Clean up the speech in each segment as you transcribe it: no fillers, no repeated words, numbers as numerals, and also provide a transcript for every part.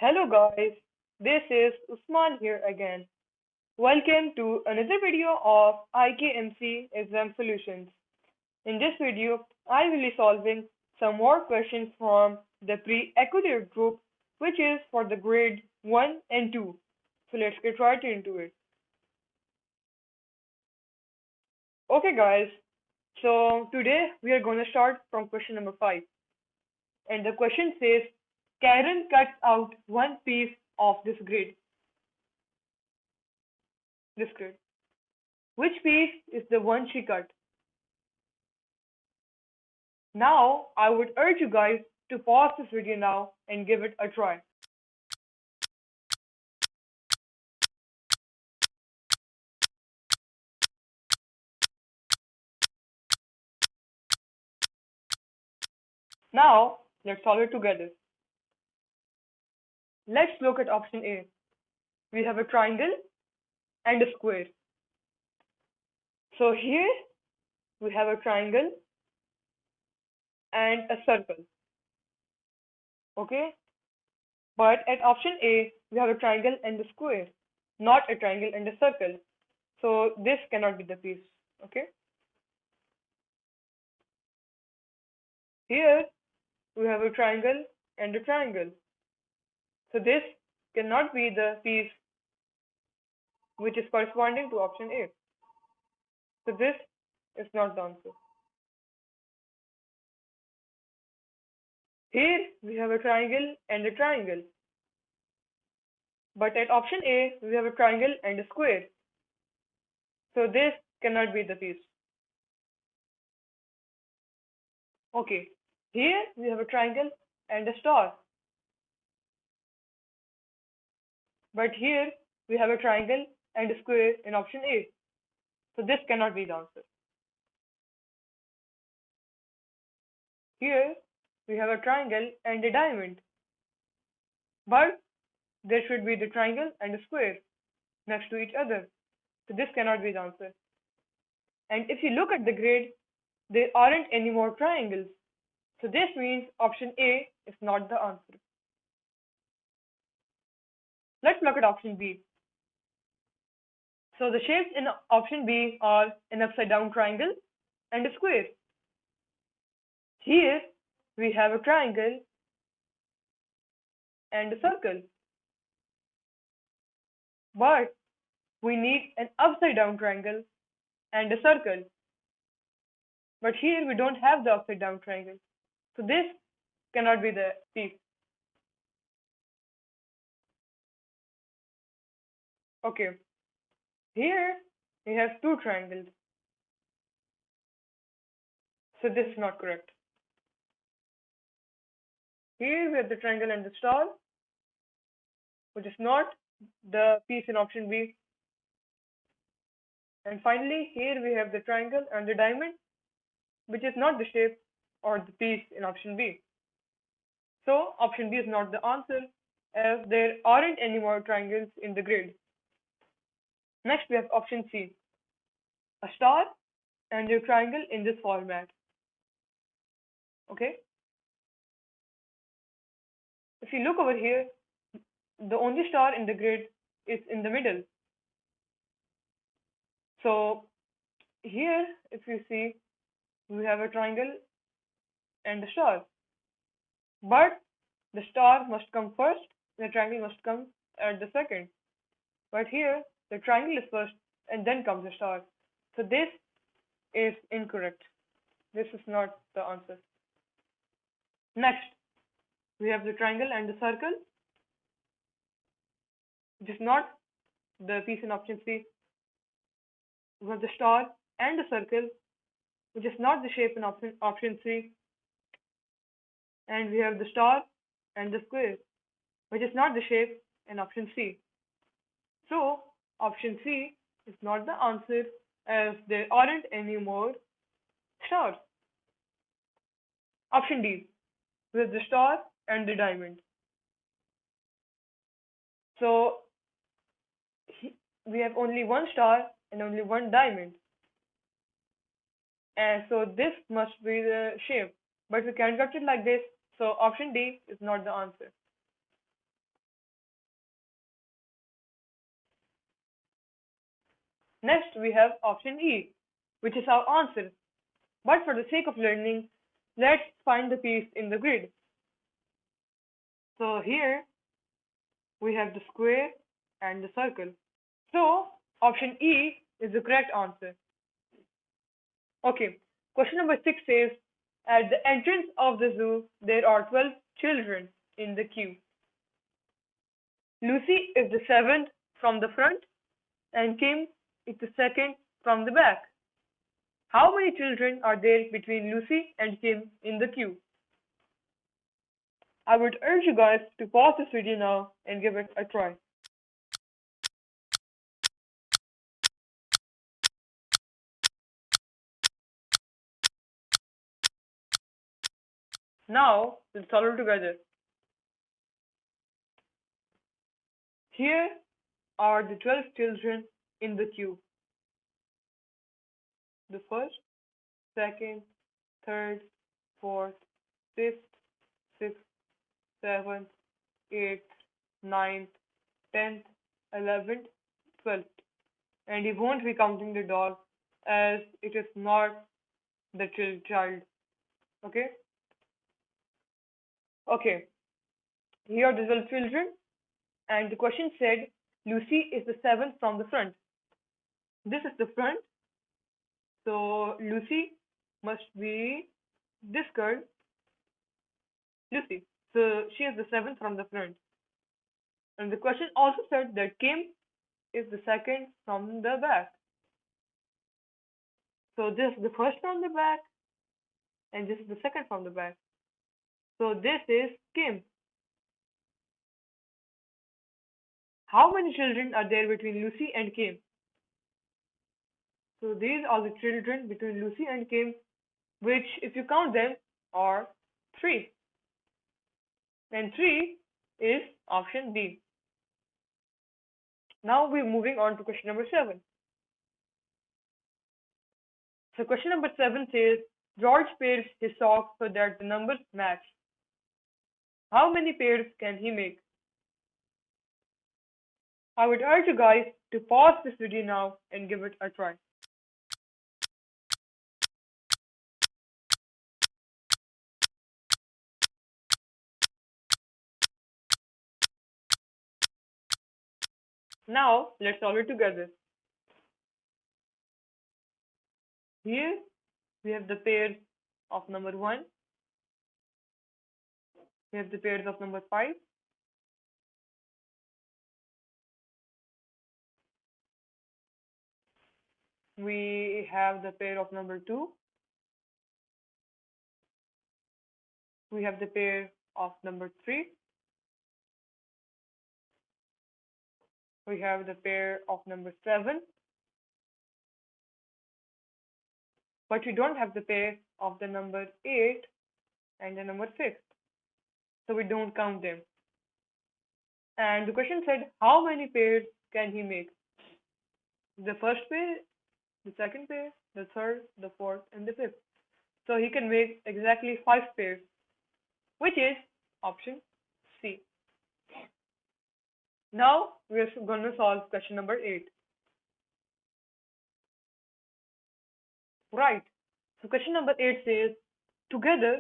Hello guys, this is Usman here again. Welcome to another video of IKMC exam solutions. In this video, I will be solving some more questions from the Pre-Ecolier group, which is for the grade 1 and 2. So let's get right into it. Okay guys, so today we are going to start from question number 5. And the question says, Karen cuts out one piece of this grid. Which piece is the one she cut? Now, I would urge you guys to pause this video now and give it a try. Now, let's solve it together. Let's look at option A. We have a triangle and a square. So here we have a triangle and a circle. Okay? But at option A, we have a triangle and a square, not a triangle and a circle. So this cannot be the piece. Okay? Here we have a triangle and a triangle. So this cannot be the piece which is corresponding to option A. So this is not the answer. Here we have a triangle and a triangle. But at option A, we have a triangle and a square. So this cannot be the piece. Okay, here we have a triangle and a star. But here we have a triangle and a square in option A. So this cannot be the answer. Here we have a triangle and a diamond. But there should be the triangle and a square next to each other. So this cannot be the answer. And if you look at the grid, there aren't any more triangles. So this means option A is not the answer. Let's look at option B. So the shapes in option B are an upside down triangle and a square. Here we have a triangle and a circle. But we need an upside down triangle and a circle. But here we don't have the upside down triangle. So this cannot be the piece. Okay. Here we have two triangles. So this is not correct. Here we have the triangle and the star, which is not the piece in option B. And finally, here we have the triangle and the diamond, which is not the shape or the piece in option B. So option B is not the answer, as there aren't any more triangles in the grid. Next, we have option C, a star and a triangle in this format. Okay. If you look over here, the only star in the grid is in the middle. So here, if you see, we have a triangle and a star. But the star must come first, the triangle must come at the second. But here, the triangle is first and then comes the star. So this is incorrect. This is not the answer. Next, we have the triangle and the circle, which is not the piece in option C. We have the star and the circle, which is not the shape in option C. And we have the star and the square, which is not the shape in option C. So option C is not the answer, as there aren't any more stars. Option D, we have the star and the diamond. So we have only one star and only one diamond. And so this must be the shape, but we can't cut it like this. So option D is not the answer. Next, we have option E, which is our answer. But for the sake of learning, let's find the piece in the grid. So here we have the square and the circle. So option E is the correct answer. Okay, question number 6 says, at the entrance of the zoo, there are 12 children in the queue. Lucy is the seventh from the front and Kim is the second from the back. How many children are there between Lucy and Kim in the queue? I would urge you guys to pause this video now and give it a try. Now, let's solve it together. Here are the 12 children in the queue. The first, second, third, fourth, fifth, sixth, seventh, eighth, ninth, 10th, 11th, 12th. And he won't be counting the dog as it is not the child. Okay? Okay. Here are the 12 children. And the question said Lucy is the seventh from the front. This is the front. So Lucy must be this girl, Lucy. So she is the seventh from the front. And the question also said that Kim is the second from the back. So this is the first from the back and this is the second from the back. So this is Kim. How many children are there between Lucy and Kim? So these are the children between Lucy and Kim, which if you count them are 3. And 3 is option B. Now we're moving on to question number 7. So question number 7 says, George pairs his socks so that the numbers match. How many pairs can he make? I would urge you guys to pause this video now and give it a try. Now let's solve it together. Here we have the pairs of number 1. We have the pairs of number 5. We have the pair of number 2. We have the pair of number 3. We have the pair of number 7. But we don't have the pair of the number 8 and the number 6. So we don't count them. And the question said, how many pairs can he make? The first pair, the second pair, the third, the fourth, and the fifth. So he can make exactly 5 pairs, which is option C. Now we're going to solve question number 8. Right. So question number 8 says, together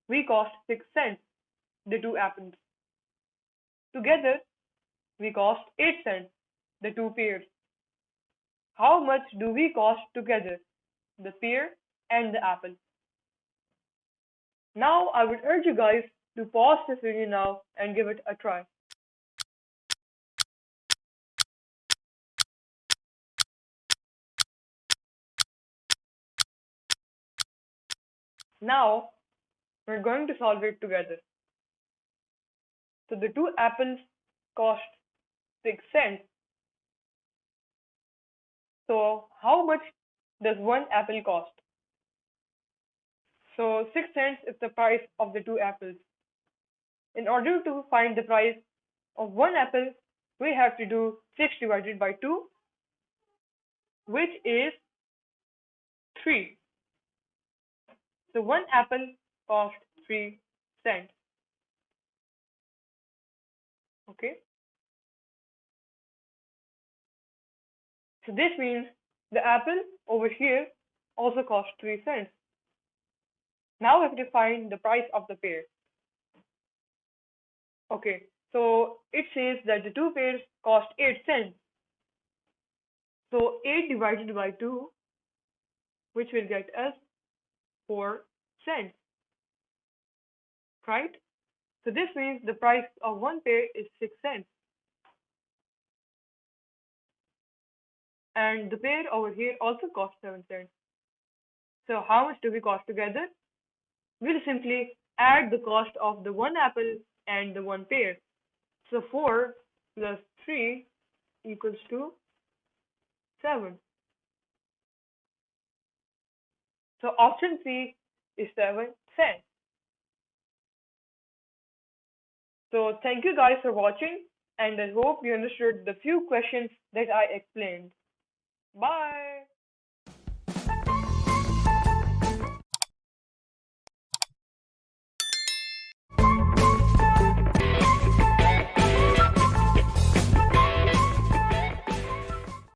we cost 6 cents, the 2 apples. Together we cost 8 cents, the 2 pears. How much do we cost together, the pear and the apple? Now I would urge you guys to pause this video now and give it a try. Now we're going to solve it together. So the 2 apples cost 6 cents. So how much does 1 apple cost? So 6 cents is the price of the 2 apples. In order to find the price of 1 apple, we have to do 6 divided by 2, which is 3. So 1 apple cost 3 cents. Okay. So this means the apple over here also costs 3 cents. Now we have to find the price of the pear. Okay, so it says that the two pears cost 8 cents. So 8 divided by 2, which will get us 4 cents, right? So this means the price of one pear is 6 cents. And the pear over here also costs 7 cents. So how much do we cost together? We'll simply add the cost of the one apple and the one pear. So 4 plus 3 equals to 7. So option C is 7 cents. So thank you guys for watching, and I hope you understood the few questions that I explained. Bye.